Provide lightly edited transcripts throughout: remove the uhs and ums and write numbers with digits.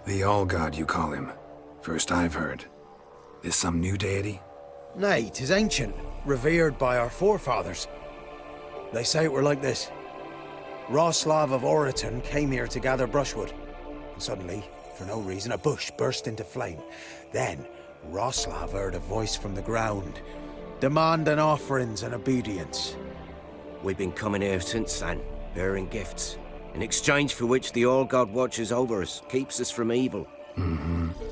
The Allgod, you call him. First I've heard. Is some new deity? Nay, 'tis ancient, revered by our forefathers. They say it were like this. Roslav of Oriton came here to gather brushwood. And suddenly, for no reason, a bush burst into flame. Then, Roslav heard a voice from the ground, demanding offerings and obedience. We've been coming here since then, bearing gifts, in exchange for which the Allgod watches over us, keeps us from evil.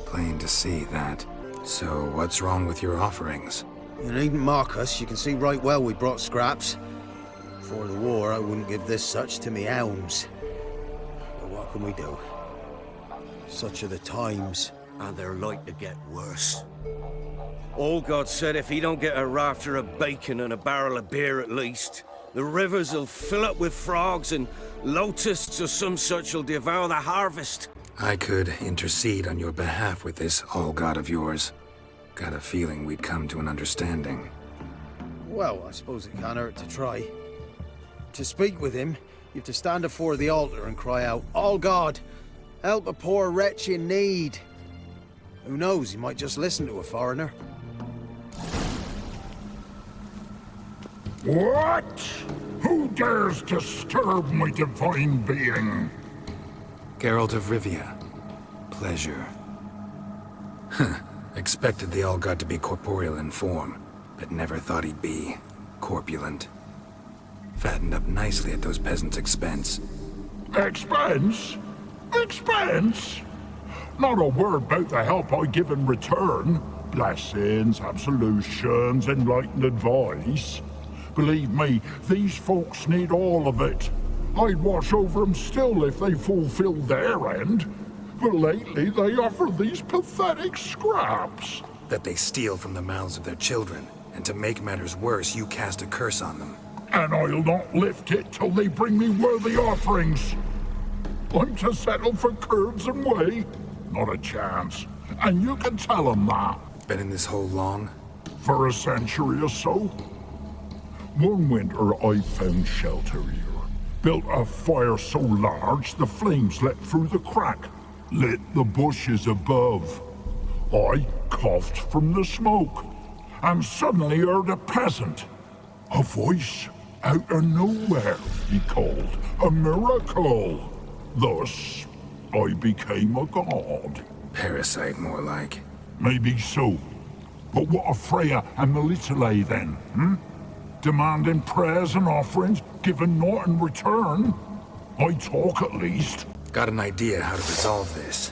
Plain to see that. So what's wrong with your offerings? You needn't mock us, you can see right well we brought scraps. Before the war, I wouldn't give this such to me hounds. But what can we do? Such are the times. And they're like to get worse. Allgod said if he don't get a rafter of bacon and a barrel of beer at least, the rivers will fill up with frogs and locusts or some such will devour the harvest. I could intercede on your behalf with this Allgod of yours. Got a feeling we'd come to an understanding. Well, I suppose it can't hurt to try. To speak with him, you have to stand before the altar and cry out, "Allgod, help a poor wretch in need." Who knows, he might just listen to a foreigner. What? Who dares disturb my divine being? Geralt of Rivia. Pleasure. Expected the Allgod to be corporeal in form, but never thought he'd be corpulent. Fattened up nicely at those peasants' expense. Expense? Expense? Not a word about the help I give in return. Blessings, absolutions, enlightened advice. Believe me, these folks need all of it. I'd watch over them still if they fulfilled their end. But lately they offer these pathetic scraps. That they steal from the mouths of their children, and to make matters worse, you cast a curse on them. And I'll not lift it till they bring me worthy offerings. I'm to settle for curds and whey? Not a chance. And you can tell them that. Been in this hole long? For a century or so. One winter I found shelter here. Built a fire so large the flames leapt through the crack, lit the bushes above. I coughed from the smoke, and suddenly heard a peasant. A voice out of nowhere, he called. A miracle. Thus, I became a god. Parasite, more like. Maybe so. But what of Freya and Melitele then, Demanding prayers and offerings, given naught in return? I talk at least. Got an idea how to resolve this.